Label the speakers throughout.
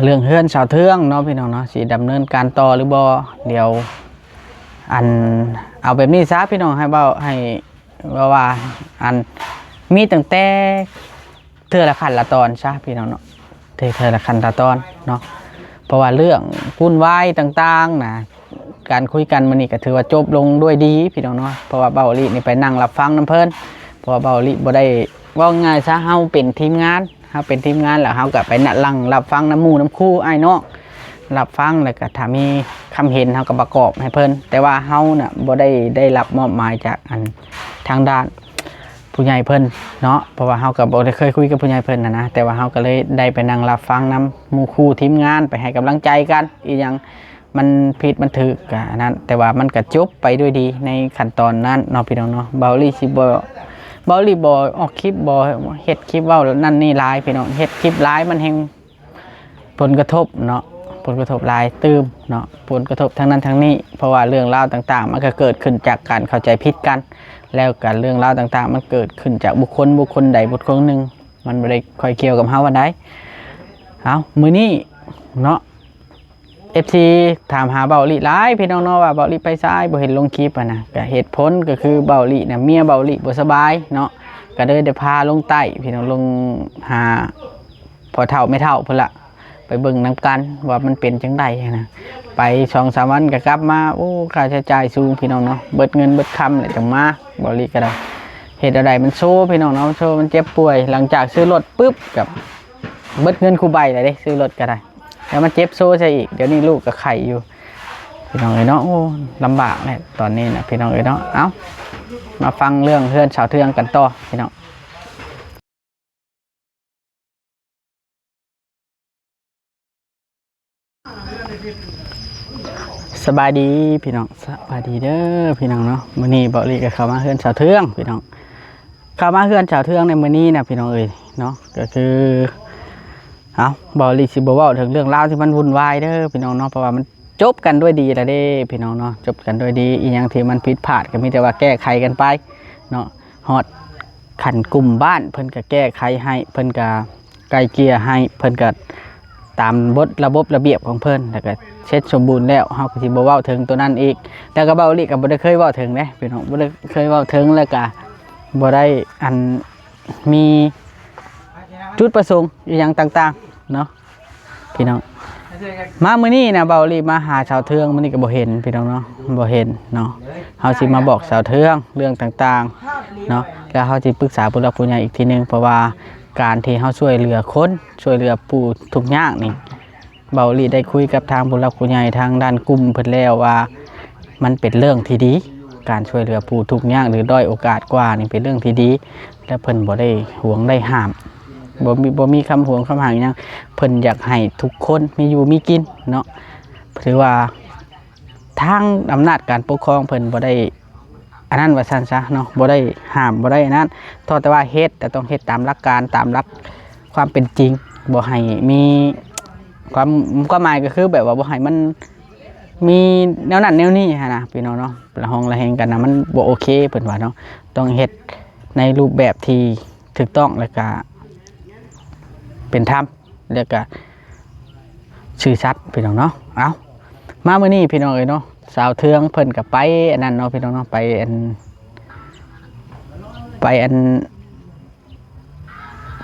Speaker 1: เรื่องเฮือนสาวเทืองเนาะพี่น้องเนาะสิดำเนินการต่อหรือบ่เดี๋ยวอันเอาแบบนี้ซะพี่น้องให้เบาให้ว่าอันมีตั้งแต่เทื่อละขั้นละตอนซะพี่น้องเนาะเทื่อละขั้นละตอนเนาะเพราะว่าเรื่องวุ่นวายต่างๆนะการคุยกันมื้อนี้ก็ถือว่าจบลงด้วยดีพี่น้องเนาะเพราะว่าเบาลินี่ไปนั่งรับฟังน้ำเพิ่นเพราะว่าเบาลิบ่ได้ว่าง่ายซะเฮาเป็นทีมงานเฮาเป็นทีมงานแล้วเฮาก็ไปนั่งรับฟังน้ำหมู่น้ำคู่ไอ้น้องรับฟังแล้วก็ถ้ามีคำเห็นเฮาก็ประกอบให้เพิ่นแต่ว่าเฮาน่ะบ่ได้รับมอบหมายจากอันทางด้านผู้ใหญ่เพิ่นเนาะเพราะว่าเฮาก็บ่ได้เคยคุยกับผู้ใหญ่เพิ่นนะแต่ว่าเฮาก็เลยได้ไปนั่งรับฟังน้ำหมู่คู่ทีมงานไปให้กำลังใจกันอีหยังมันผิดมันถูกก็อันนั้นแต่ว่ามันก็จบไปด้วยดีในขั้นตอนนั้นเนาะพี่น้องเนาะเบาลี่สิบ่ออกคลิปบ่เฮ็ดคลิปเว้านั่นนี่หลายพี่น้องเฮ็ดคลิปหลายมันแฮงผลกระทบเนาะผลกระทบหลายตื้มเนาะผลกระทบทั้งนั้นทั้งนี้เพราะว่าเรื่องราวต่างๆมันก็เกิดขึ้นจากการเข้าใจผิดกันแล้วกันเรื่องราวต่างๆมันเกิดขึ้นจากบุคคลใดบุคคลหนึ่งมันไม่ได้ค่อยเกี่ยวกับเฮาวันใดเอามื้อนี้เนาะFC ถามหาเบาลิหลายพี่น้องเนาะว่าเบาลิไปซ้ายบ่เห็นลงคลิปอ่ะนะก็เหตุผลก็คือเบาลิน่ะเมียเบาลิบ่สบายเนาะก็เลยได้พาลงใต้พี่น้องลงหาพ่อเฒ่าแม่เฒ่าพุ่นละไปเบิ่งนำกันว่ามันเป็นจังได๋นะไป 2-3 วันก็กลับมาโอ้ค่าใช้จ่ายสูงพี่น้องเนาะเบิดเงินเบิดคำแล้วจังมาเบาลิก็ได้เหตุอะไรมันโซพี่น้องเนาะโซมันเจ็บป่วยหลังจากซื้อรถปึ๊บกับเบิดเงินคู่ใบเลยเด้ซื้อรถก็ได้แล้วมันเจ็บโซ่ใช่อีกเดี๋ยวนี้ลูกกับไข่อยู่พี่น้องเอ๋ยเนาะโอ้ลำบากเลยตอนนี้นะพี่น้องเอ๋ยเนาะเอ้ามาฟังเรื่องเพื่อนชาวเทืองกันต่อพี่น้องสบายดีพี่น้องสบายดีเด้อพี่น้องเนาะมื้อนี้เบาลีก็เข้ามาเพื่อนชาวเทืองพี่น้องเข้ามาเพื่อนชาวเทืองในมื้อนี้นะพี่น้องเอ๋ยเนาะก็คือเอาบอลิสิบเว้าถึงเรื่องราวที่มันวุ่นวายเด้อพี่น้องเนาะเพราะว่ามันจบกันด้วยดีแล้วเด้พี่น้องเนาะจบกันด้วยดีอีกอย่างที่มันผิดพลาดก็มีแต่ว่าแก้ไขกันไปเนาะฮอดขันกลุ่มบ้านเพิ่นก็แก้ไขให้เพิ่นก็ไกลเกลี่ยให้เพิ่นก็ตามระบบระเบียบของเพิ่นแล้วก็เช็ดสมบูรณ์แล้วเฮาก็สิบ่เว้าถึงตัวนั้นอีกแล้วก็เบาลิก็บ่ได้เคยเว้าถึงเด้พี่น้องบ่ได้เคยเว้าถึงแล้วก็บ่ได้อันมีจุดประสงค์อีหยังต่างๆเนาะพี่น้องมามื้อนี้นะเบาลีมาหาชาวเทืองมื้อนี้ก็บ่เห็นพี่น้องเนาะบ่เห็นเนาะเฮาสิมาบอกชาวเทืองเรื่องต่างๆเนาะแล้วเฮาสิปรึกษาผู้หลักผู้ใหญ่อีกทีนึงเพราะว่าการที่เฮาช่วยเหลือคนช่วยเหลือผู้ทุกข์ยากนี่เบาลีได้คุยกับทางผู้หลักผู้ใหญ่ทางด้านกลุ่มเพิ่นแล้วว่ามันเป็นเรื่องที่ดีการช่วยเหลือผู้ทุกข์ยากหรือด้อยโอกาสกว่านี่เป็นเรื่องที่ดีและเพิ่นบ่ได้หวงได้ห้ามบ่มีคำหวงคำห่างยังเพิ่นอยากให้ทุกคนมีอยู่มีกินเนาะถือว่าทางอำนาจการปกครองเพิ่นบ่ได้อันนั้นว่าซั่นซะเนาะบ่ได้ห้ามบ่ได้อันนั้นแต่ว่าเฮ็ดแต่ต้องเฮ็ดตามหลักการตามหลักความเป็นจริงบ่ให้มีความหมายก็คือแบบว่าบ่ให้มันมีแนวนั้นแนวนี้ฮะนะพี่น้องเนาะละห้องละแหงกันนะมันบ่โอเคเพิ่นว่าเนาะต้องเฮ็ดในรูปแบบที่ถูกต้องแล้วก็เป็นธรรมแล้วก็ชื่อชัดพี่น้องเนาะเอามาเมื่อนี้พี่น้องเอ๋ยเนาะสาวเทืองเพิ่นกับไปอันนั้นเนาะพี่น้องเนาะไป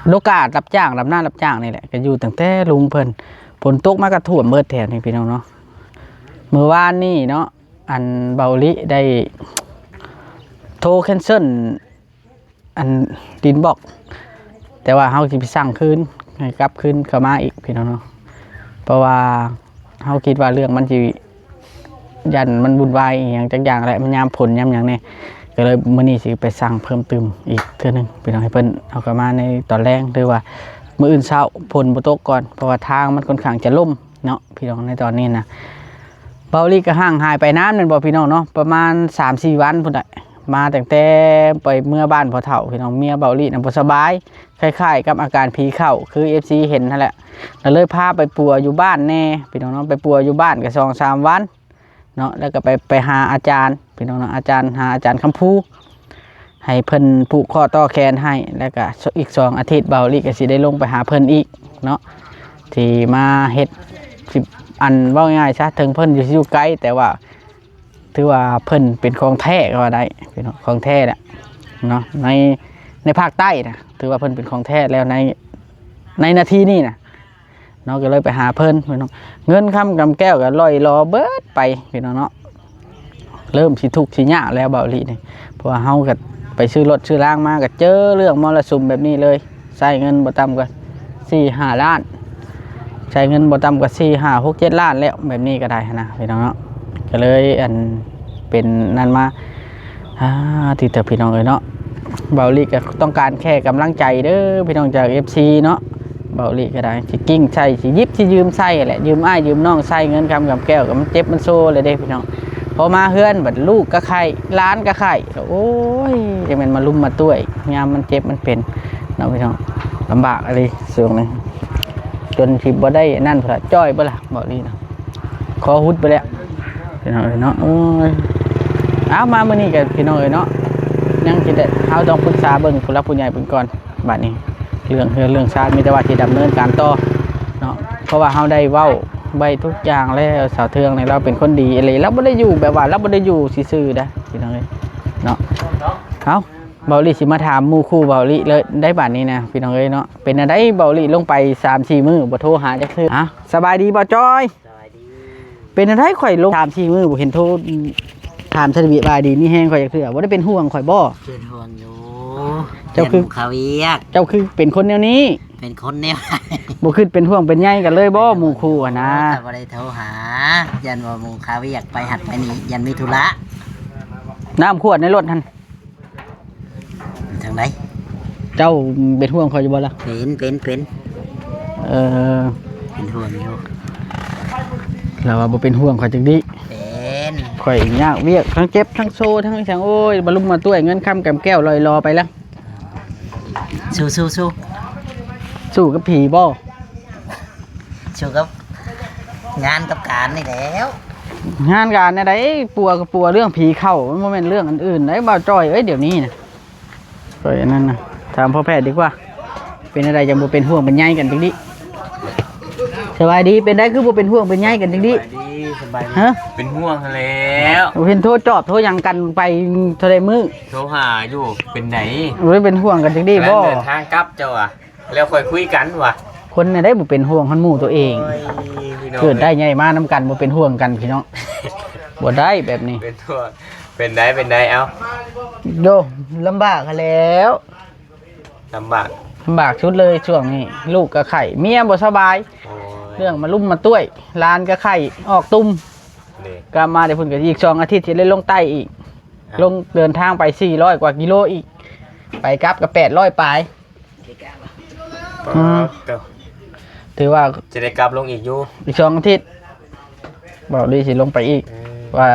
Speaker 1: โลการับจ้างรับหน้ารับจ้างนี่แหละก็อยู่ตั้งแต่ลุงเพิ่นฝนตกมากระท่วมเบิดแถวนี่พี่น้องเนาะเมื่อวานนี่เนาะอันเบาลิได้โทรแคนเซิลอันดินบอกแต่ว่าเฮาสิไปสั่งคืนให้กลับคืนเข้ามาอีกพี่น้องเนาะเพราะว่าเฮาคิดว่าเรื่องมันสิยันมันวุ่นวายอย่างจักอย่างแหละมันยามผลยามหยังนี่ก็เลยมื้อนี้สิไปสั่งเพิ่มเติมอีกเทื่อนึงพี่น้องให้เพิ่นเอาเข้ามาในตอนแรกหรือว่ามื้ออื่นเช้าฝนบ่ตกก่อนเพราะว่าทางมันค่อนข้างจะล่มเนาะพี่น้องในตอนนี้นะเบาลี่ก็ห่างหายไปน้ำนั่นบ่พี่น้องเนาะประมาณ 3-4 วันพุ่นน่ะมาตั้งแต่ไปเมื่อบ้านพ่อเฒ่าพี่น้องเมียเบาลี่น่ะบ่สบายคล้ายๆกับอาการผีเข้าคือ FC เห็นนั่นแหละแล้วเลยพาไปปัวอยู่บ้านแน่พี่น้องเนาะไปปัวอยู่บ้านก็2-3 วันเนาะแล้วก็ไปหาอาจารย์พี่น้องเนาะอาจารย์คำพูให้เพิ่นผูกข้อต่อแขนให้แล้วก็อีก2 อาทิตย์เบาลี่ก็สิได้ลงไปหาเพิ่นอีกเนาะ ที่มาเฮ็ดสิอันว่าง่ายๆซะถึงเพิ่นอยู่ไกลแต่ว่าถือว่าเพิ่นเป็นของแท้ก็ว่าได้เป็นของแท้แหละเนาะในภาคใต้นะถือว่าเพิ่นเป็นของแท้แล้วในนาทีนี้นะเนาะก็เลยไปหาเพิ่นพี่น้องเงินคำกำแก้วก็ลอยรอเบิดไปพี่น้องเนาะเริ่มสิทุกข์สิยากแล้วเบาหลีนี่เพราะว่าเฮาก็ไปซื้อรถซื้อล่างมาก็เจอเรื่องมรสุมแบบนี้เลยใช้เงินบ่ต่ำกว่า4-5 ล้านใช้เงินบ่ต่ำกว่า4-5-6-7 ล้านแล้วแบบนี้ก็ได้นะพี่น้องเนาะก็เลยอันเป็นนั่นมาที่เถอะพี่น้องเลยเนาะเบาหลีก็ต้องการแค่กำลังใจเด้อพี่น้องจาก FC เนาะเบาหลีก็ได้สิกิ้งใส่สิยิบสิยืมใส่แหละยืมอ้ายยืมน้องใส่เงินคำกับแก้วก็มันเจ็บมันโซ่เลยเด้พี่น้องพอมาเฮือนบัดลูกก็ไข่ล้านก็ไข่โอ้ยจะเป็นมาลุ่มมาต้วยยามมันเจ็บมันเป็นเนาะพี่น้องลำบากอะไรส่วนนึงจนที่บ่ได้นั่นพระจ้อยบ่ล่ะเบาหลีเนาะคอหุดไปแล้วพี่น้องเนาะโอ้ยเอามามื้อนี้กับพี่น้องเนาะยังคิดได้เฮาต้องปรึกษาเบิ่งผู้หลักผู้ใหญ่เพิ่นก่อนบัดนี้เรื่องชาติมีแต่ว่าที่ดำเนินการต่อเนาะเพราะว่าเฮาได้เว้าใบทุกอย่างแล้วสาวเทืองในเราเป็นคนดีอะไรเราบ่ได้อยู่แบบว่าเราบ่ได้อยู่ซื่อๆนะพี่น้องเอ้ยเนาะเอาเบาหลีสิมาถามหมู่คู่เบาหลีเลยได้บัดนี้นะพี่น้องเอ้ยเนาะเป็นอะไรเบาหลีลงไป 3-4 มื้อบ่โทรหาจักเทื่อสบายดีบ่จอยเป็นอะไรข่อยลง 3-4 มื้อบ่เห็นโทรถามสะดวกบายดีนี่แห้งข่อยจักเทื่อบ่ได้เป็นห่วงข่อยบ่
Speaker 2: เป็นห่วงอยู่
Speaker 1: เจ้าคือ
Speaker 2: เขาเวียก
Speaker 1: เจ้าคือเป็นคนแนวนี้
Speaker 2: เป็นคนแนว
Speaker 1: บ่คือเป็นห่วงเป็นใยกันเลยบ่หมู่คู่อ่ะนะ
Speaker 2: แต่บ่ได้โทรหายันว่าหมู่เขาเวียกไปหัดไปนี่ยันมีธุระ
Speaker 1: น้ำขวดในรถท่าน
Speaker 2: ทางไหน
Speaker 1: เจ้าเป็นห่วงข่อยอยู่บ่ล่ะ
Speaker 2: เป็น
Speaker 1: เออ
Speaker 2: เป็นห่วงอยู่
Speaker 1: แล้วว่าบ่เป็นห่วงข่อยจังดิ
Speaker 2: เป็น
Speaker 1: ข่อยยากเวียกทั้งเจ็บทั้งโซทั้งจังโอ้ยบ่ลุมมาต้วยเงินค้ำกำแก้วลอยรอไปแล้วสู้กับผีบ่
Speaker 2: สู้กับงานกับการนี่แล้ว
Speaker 1: งานการเนี่ยได้ปัวกับปัวเรื่องผีเข้ามันบ่แม่นเรื่องอื่นๆได้บ่จ้อยเอ้ยเดี๋ยวนี้น่ะก็อย่างนั้นน่ะถามพ่อแพทย์ดีกว่าเป็นอะไรจังบ่เป็นห่วงเป็นใยกันจังดิสบายดีเป็นได้คือบ่เป็นห่วงเป็นใยกันจังดิ
Speaker 3: สบายดีฮะเป็นห่วงแล้ว
Speaker 1: เห็นโทรจอบโทรยังกันไปเท่าใดมื้อ
Speaker 3: โทรหาอยู่เป็นไหน
Speaker 1: โอ้ยเป็นห่วงกันจังดิบ่
Speaker 3: เดินทางกลับเจ้าอ่ะแล้วค่อยคุยกันว่ะ
Speaker 1: คนน่ะได้บ่เป็นห่วงคนหมู่ตัวเองเกิดได้ใหญ่มานำกันบ่เป็นห่วงกันพี่น้องบ่ได้แบบนี้
Speaker 3: เป็นห่วงเป็นได้เอ้า
Speaker 1: โดลำบากแล้ว
Speaker 3: ลำบาก
Speaker 1: ชุดเลยช่วงนี้ลูกก็ไข้เมียบ่สบายเรื่องมาลุ่มมาต้วยลานก็ไข้ออกตุ่มก็มาได้พุ่นก็อีก2 อาทิตย์สิได้ลงใต้อีกลงเดินทางไป400 กว่ากิโลอีกไปกลับก็800ปลายถือว่า
Speaker 3: จะได้กลับลงอีกอยู่
Speaker 1: อีก2 อาทิตย์บอกดีสิลงไปอีกว่า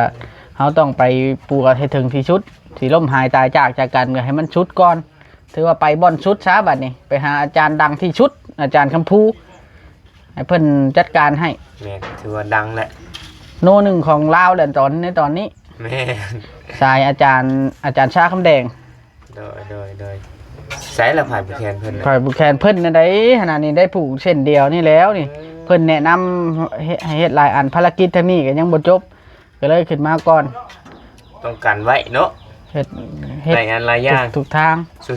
Speaker 1: เขาต้องไปปูกันให้ถึงที่ชุดสีล่มหายตายจากกันก็ให้มันชุดก่อนถือว่าไปบ่อนชุดช้าบัดนี้ไปหาอาจารย์ดังที่ชุดอาจารย์คำพูให้เพิ่นจัดการให้
Speaker 3: เนี่ยถือว่าดังแหละ
Speaker 1: โนหนึ่งของลาวแหละตอนนี้
Speaker 3: แม่
Speaker 1: ชายอาจารย์ชาคำแดง
Speaker 3: โดยใช้ละผ่านบุคคลเพิ่น
Speaker 1: ผ่านบุคคลเพิ่นนั่นได้ขนาดนี้ได้ผูกเส้นเดียวนี่แล้วนี่เพิ่นแนะนำให้เฮ็ดหลายอันภารกิจทั้งนี้ก็ยังบ่จบก็เลยขึ้นมาก่อน
Speaker 3: ต้องการไว้เนาะเฮ็ดหลายอันหลายอย่าง
Speaker 1: ทุกทาง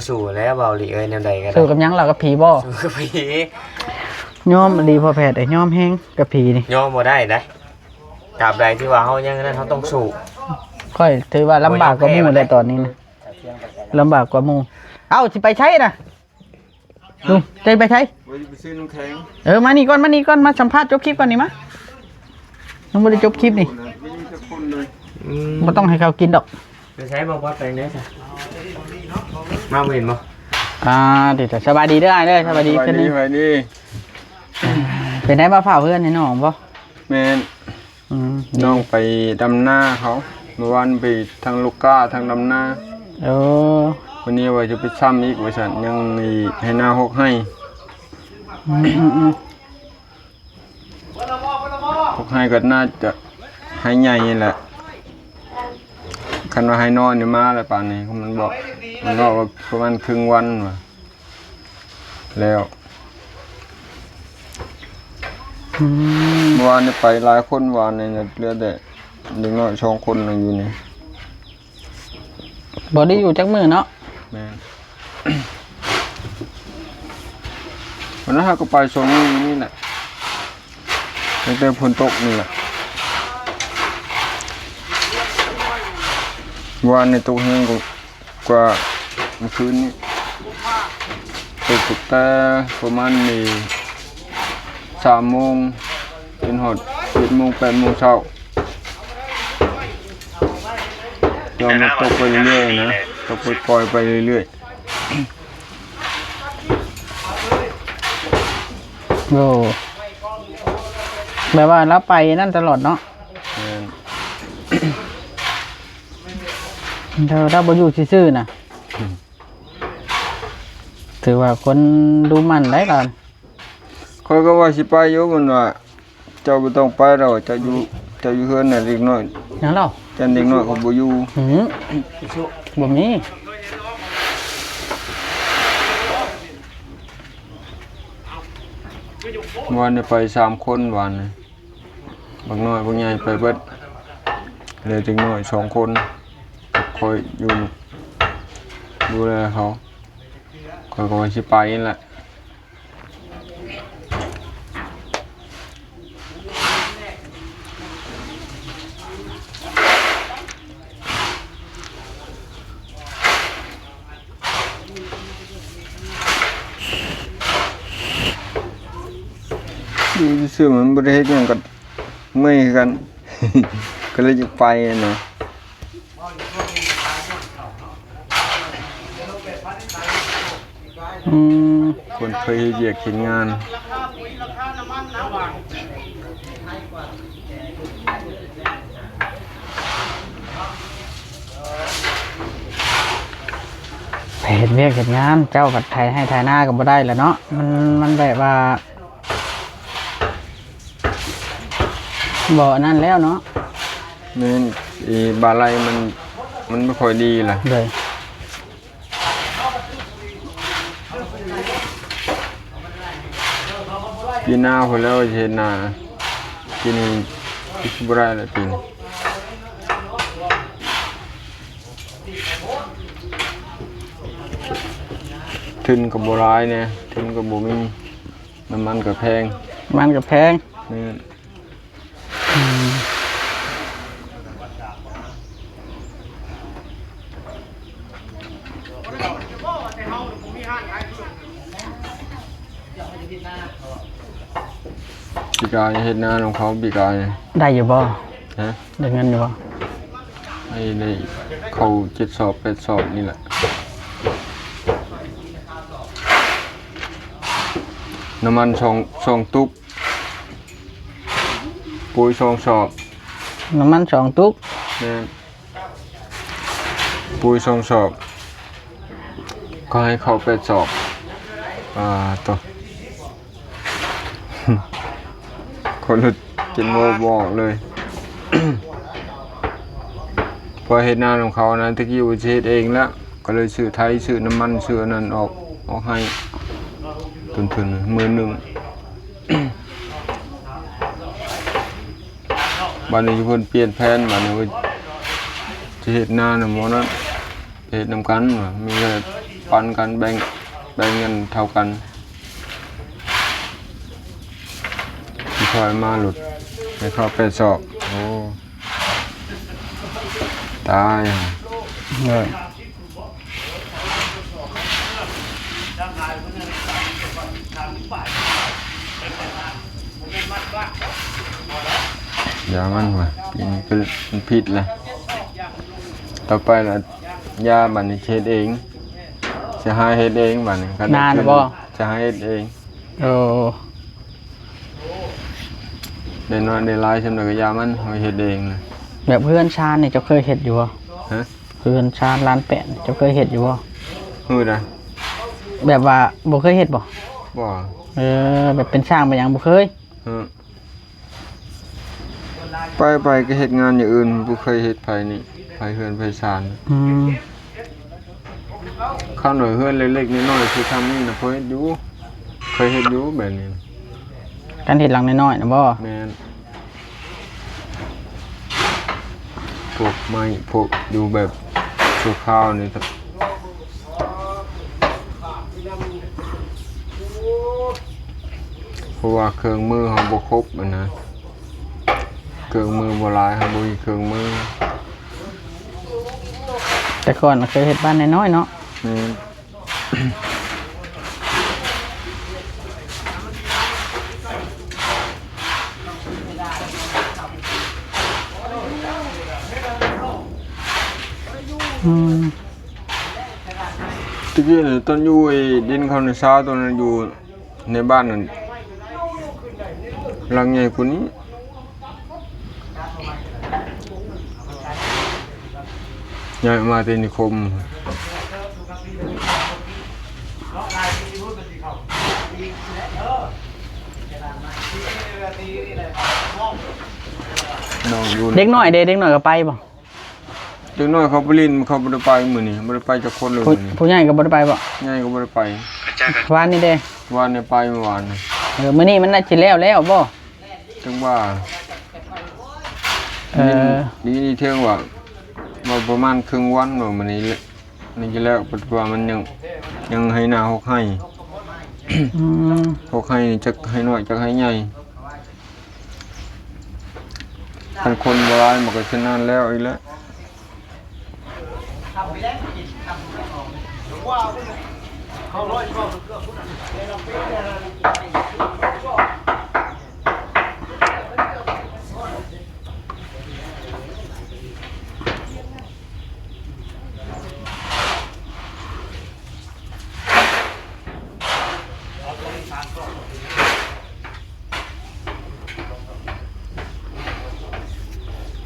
Speaker 3: สู้ๆแล้วเบาหลีเอ้ยแนวใดก็ได้
Speaker 1: สู้กับยังเรากับผีบ่
Speaker 3: สู้กับผี
Speaker 1: ยอมดีพอแพทย์ไอ้ยอมแฮงกับผีนี่
Speaker 3: ยอมบ่ได้ตราบใดที่ว่าเฮายังนั้นเฮาต้องสู้
Speaker 1: ค่อยถือว่าลำบากกว่าหมู่เลยตอนนี้นะลำบากกว่าหมู่เอ้าสิไปใช้นะลุงจะไปใช้
Speaker 3: ไปซื้อน้ำแข็ง
Speaker 1: มานี่ก่อนมาสัมภาษณ์จบคลิปก่อนนี่มะยังไม่ได้จบคลิปนี่ไม่ต้องให้เขากินดอก
Speaker 3: ไปใช้บอกว่าไปไหนจ้ะมาเห็นบ่
Speaker 1: เดี๋ยวสบายดีได้เลยสบายดีขึ้นนี่เป็นไงมาฝ่าเพื่อนให้น้องป่ะ
Speaker 4: แม่น้องไปดำหน้าเขาเมื่อวานไปทางลูกก้าทางดำหน้าวันนี้ว่าจะไปซ้ำอีกบริษัทยังมีให้หน้าหกให้หกให้ก็น่าจะให้ใหญ่นี่แหละคันว่าให้นอนนี่มาแล้วป่านนี้มันบอกว่าประมาณครึ่งวันว่ะแล้ว
Speaker 1: อืม
Speaker 4: เมื่อวานนี่ไปหลายคนวานนี่เนี่ยเหลือแต่เด็กน้อย2คนน่ะอยู่นี่
Speaker 1: บ่ได้อยู่จักมื้อเนาะ
Speaker 4: แม่น วันนั้นเราก็ไป2มื้ออยู่นี่แหละตั้งแต่ฝนตกนี่แหละวานในตกแห้งกว่าเมื่อคืนนี้ตกแต่ประมาณนี้3 โมงเป็นหอด7 โมง 8 โมงเช้ายอมมาตกไปเรื่อยๆนะตกปล่อยๆไปเรื่อย
Speaker 1: โอ้แบบว่าเราไปนั่นตลอดเนาะ
Speaker 4: ๆแม่น
Speaker 1: เราบ่อยู่ซื่อๆน่ะถือว่าคนดูมันได้ก่อน
Speaker 4: ข้อยก็ว่าสิไปอยู่มันว่าเจ้าบ่ต้องไปดอกเจ้าอยู่เฮือนน่ะเด็กน้อย
Speaker 1: หยังเล่า
Speaker 4: แต่เด็กน้อยก็บ่อยู่
Speaker 1: บ่มี
Speaker 4: วันนี้ไป3 คนวันนี้บางน้อยบางใหญ่ไปเบิดเหลือเด็กน้อย2 คนคอยอยู่ดูแลเขาคอยก็ว่าสิไปนั่นแหละดูซื่อๆมันบ่ได้เฮ็ดหยังกันเมื่อยกัน ก็เลยจะไปนะ
Speaker 1: อืม
Speaker 4: คนเคยเฮ็ดเวียกเฮ็ดงาน
Speaker 1: ไปเฮ็ดเวียกเฮ็ดงานเจ้ากับไทยให้ไทยหน้าก็บ่ได้แหละเนาะมันแบบว่าบ่นั่นแล้วเนาะ
Speaker 4: แม่นบาลัยมันไม่ค่อยดีล่ะ
Speaker 1: เลย
Speaker 4: ปีหน้าพุ่นแล้วสิเฮ็ดนาปีนี้สิบ่ได้แล้วปีนี้ทุนก็บ่หลายแน่ทุนก็บ่มีน้ำมันก็แพง
Speaker 1: มันก็แพง
Speaker 4: แม่น ปีกายเฮ็ดนาของเขาปีกาย
Speaker 1: ได้อยู่บ่
Speaker 4: ฮะ
Speaker 1: ได้เงินอยู่บ่
Speaker 4: ไอ้ได้เข้า7 สอบ8 สอบนี่แหละน้ำมันสองตุ๊บปุ๋ย2 สอบ
Speaker 1: น้ำมัน2 ตุก
Speaker 4: แม่นปุ๋ย2 สอบก็ให้เข้า8 สอบตัว คนหลุดกินโมบอกเลย พอเห็นหน้าของเขานะตะกี้อุเชษเองแล้วก็เลยซื้อไทยซื้อน้ำมันซื้อนั้นออกให้ทุน11,000 บัดนี้เพิ่นเปลี่ยนแผนบัดนี้ว่าจะเฮ็ดหน้าน่ะหมอนั้นเฮ็ดนำกันว่ามีแต่ปันกันแบ่งเงินเท่ากันที่คอยมาหลุดให้เข้าไปสอบโอ้ตาย
Speaker 1: เลย
Speaker 4: อย่ามันว่ะปีนี้ก็มันผิดแหละต่อไปล่ะยาบัดนี้เฮ็ดเองจะหาเฮ็ดเองบัดนี้คั
Speaker 1: นานบ่
Speaker 4: จะหาเฮ็ดเอง
Speaker 1: โอ้
Speaker 4: ได้น้อยได้หลายสำหรับยามันเอาเฮ็ดเองเลย
Speaker 1: แบบเพื่อนชาญนี่เจ้าเคยเฮ็ดอยู่บ่
Speaker 4: ฮะ
Speaker 1: เพื่อนชาญร้านแป้นเจ้าเคยเฮ็ดอยู่บ่
Speaker 4: ฮู้ได้
Speaker 1: แบบว่าบ่เคยเฮ็ดบ่
Speaker 4: บ่
Speaker 1: แบบเป็นช่างไปหยังบ่เคย
Speaker 4: ฮะไปก็เฮ็ดงานอย่างอื่นบ่เคยเฮ็ดไผนี่ไผเฮือนไผศาล
Speaker 1: อืม
Speaker 4: ข้าวหน่อยเฮือนเล็กๆน้อยๆคือทำนี่น่ะเคยเฮ็ดอยู่แบบนี้
Speaker 1: ท การเฮ็ดหลังน้อยๆนะบ่
Speaker 4: แม่นพวกไม้พวกอยู่แบบชั่วคราวนี่ครับเพราะว่าเครื่องมือเขาบ่ครบมันนะเครื่องมือบ่หลายเขาบ่มีเครื่องมือ
Speaker 1: แต่ก่อนเคยเฮ็ดบ้านน้อยๆเนาะ
Speaker 4: แม่น
Speaker 1: อืม
Speaker 4: ตะกี้นี่ตอนอยู่ไอ้ดินเขาในเช้าตอนนั้นอยู่ในบ้านนั่นหลังใหญ่กว่านี้ย้ายมาที่นิคมน้องอยู่
Speaker 1: เด็กน้อยเด็กน้อยก็ไปบ่
Speaker 4: เด็กน้อยเขาไปเลินเขาบ่ได้ไปมื้อนี้บ่ได้ไปจักคนเลย
Speaker 1: ผู้
Speaker 4: มื้อนี้
Speaker 1: ผู้ใหญ่ก็บ่ได้ไปบ่
Speaker 4: ใหญ่ก็บ่ได้ไป
Speaker 1: วานนี่เด้
Speaker 4: วานนี้ไปเมื่อวานนี่
Speaker 1: มื้อนี้มันน่าสิแล้วบ่
Speaker 4: จังว่า นี่เที่ยงว่าประมาณครึ่งวันว่ามื้อนี้นี่จะแล้วปัจจุบันมันยังให้หน้าหกให้
Speaker 1: อืม
Speaker 4: หกให้นี่จักให้น้อยจักให้ใหญ่คันคนโบราณมันก็ชนะแล้วอีกแล้ว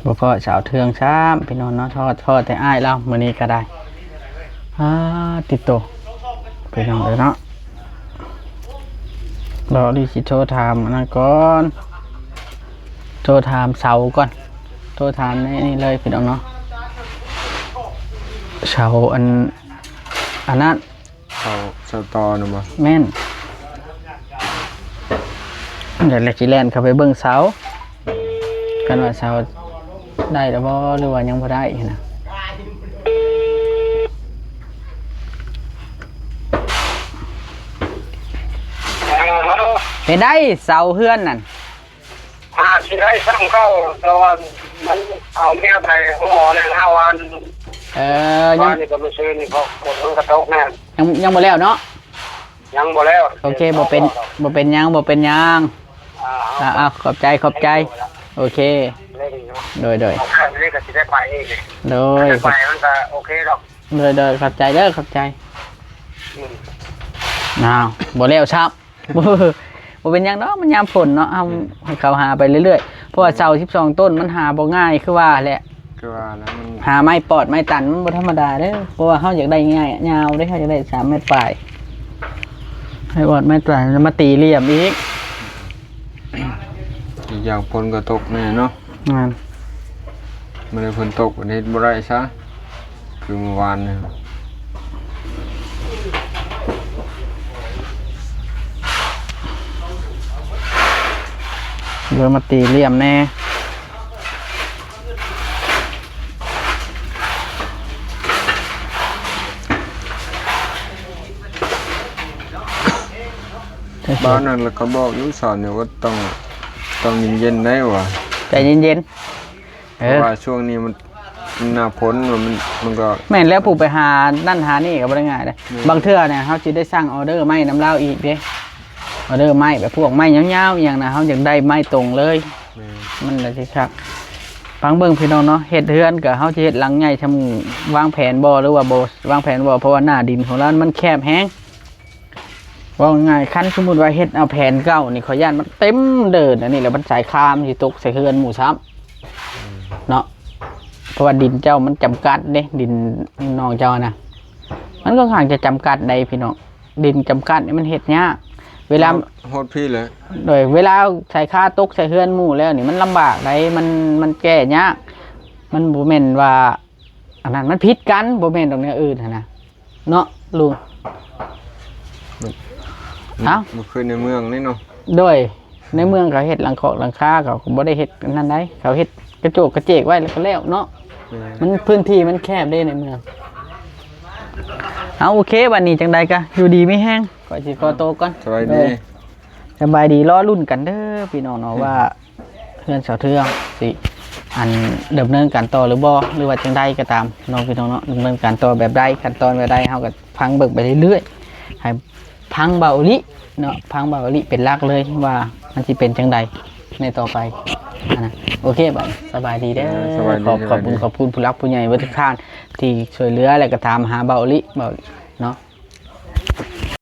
Speaker 1: บ่พอสาวเทืองซ้ำพี่น้องเนาะทอดแต่อ้ายเรามื้อนี้ก็ได้ติดโตพี่น้องเด้อเนาะรอดิสิโทรถามอันนั้นก่อนโทรถามเสาก่อนโทรถามนี่เลยพี่น้องเนาะเสาอันนั้น
Speaker 4: เขาสตอนะบ่
Speaker 1: แม่นเดี๋ยวแลกสิแล่นเข้าไปเบิ่งเสากันว่าเสาได้หรือบ่หรือว่ายังบ่ได้นะเป็นได้เสาเฮือนนั่น
Speaker 5: ที่ได้สั่งเข้าตอนมันเอาเมียไปหมอเนี่ย5 วัน
Speaker 1: ยัง
Speaker 5: นี่ก็ไม่ซื้อนี่เขาหมดทั้งกระทกแน่
Speaker 1: ยังบ่แล้วเนาะ
Speaker 5: ยังบ่แล้ว
Speaker 1: โอเคบ่เป็นหยังขอบใจโอเคโดย
Speaker 5: เอาแค่นี้ก็สิได้ไปเอง
Speaker 1: โดย
Speaker 5: ไปมันก็โอเคหรอก
Speaker 1: ขอบใจเด้อขอบใจอ้าวบ่แล้วครับ บ่เป็นหยังเนาะมันยามฝนเนาะเอาให้เขาหาไปเรื่อยๆเพราะว่าเสา12ต้นมันหาบ่ง่ายคือว่าแหละ
Speaker 4: คือว่าแล้วมัน
Speaker 1: หาไม้ปอดไม้ตันมันบ่ธรรมดาเด้อเพราะว่าเฮาอยากได้ง่ายยาวเด้อเฮาอยากได้3เมตรปลายให้ปอดไม้ตันมาตีเหลี่ยมอีก
Speaker 4: อีกอย่างฝนก็ตกแน่เนาะ
Speaker 1: นั่น
Speaker 4: ไม่ได้ฝนตกวันนี้บ่ได้ซะคือเมื่อวานเนี่ย
Speaker 1: เดี๋ยวมาตีเหลี่ยมแน่
Speaker 4: บ้านนั้นแล้วก็บอกอยู่สอนเนี่ยว่าต้องเย็นๆได้ว่ะ
Speaker 1: ใจเย็นๆ
Speaker 4: เพราะว่าช่วงนี้มันหน้าฝนมันก็
Speaker 1: แม่นแล้วผูกไปหานั่นหานี่ก็บ่ได้ง่ายเลยบางเทื่อเนี่ยเขาจะได้สั่งออเดอร์ไม้น้ำเหล้าอีกเด้ออเดอร์ไม้แบบพวกไม้ยาวๆอย่างนะเขาอยากได้ไม้ตรงเลย มันเลยสิครับฟังเบิ่งพี่น้องเนาะเฮ็ดเฮือนกับเขาจะเฮ็ดหลังใหญ่ทำวางแผนบ่หรือว่าบ่วางแผนบ่เพราะว่าหน้าดินของเรามันแคบแฮงว่าง่ายคันสมมุติว่าเฮ็ดเอาแผนเก่านี่ขอย่านมันเต็มเดินอันนี้แล้วมันสายคามสิตกใส่เฮือนหมู่ซ้ำเนาะเพราะว่าดินเจ้ามันจำกัดเด้ดินน้องเจ้านะมันก็ค่อนข้างจะจำกัดใดพี่น้องดินจำกัดนี่มันเฮ็ดยากเวลา
Speaker 4: โหดพี่เลย
Speaker 1: โดยเวลาใส่ค่าตกใส่เฮือนหมู่แล้วนี่มันลำบากได้มันแก้ยากมันบ่แม่นว่าอันนั้นมันผิดกันบ่แม่นตรงนี้อื่นนะเนาะลุง เอ้า
Speaker 4: มันคือในเมืองนี่เนาะ
Speaker 1: โดย ในเมืองเขาเฮ็ดหลังคาเขาบ่ได้เฮ็ดนั่นได้เขาเฮ็ดกระโจกกระเจกไว้แล้วก็แล้วเนาะมันพื้นที่มันแคบเด้ในเมืองเอาโอเควันนี้จังใดกะอยู่ดีไม่แห้งก่อนสิขอโตวก่อน
Speaker 4: สบายดี
Speaker 1: สบายดีรอรุ่นกันเด้อพี่น้องเนาะว่าเพื่อนเสาเทืองสิอันดำเนินการต่อหรือบ่หรือว่าจังใดก็ตามน้องพี่น้องเนาะดำเนินการต่อแบบใดขั้นตอนแบบใดเฮาก็พังเบิกไปเรื่อยๆให้พังเบาอีหลิเนาะพังเบาอีหลิเป็นหลักเลยว่ามันสิเป็นจังใดในต่อไปนะโอเคบัดสบายดีเด้อ
Speaker 4: สบายดี
Speaker 1: ขอบคุณผู้รักผู้ใหญ่เบิดทุกท่านที่ช่วยเหลือและก็ถามหาเบาอีหลิเนาะ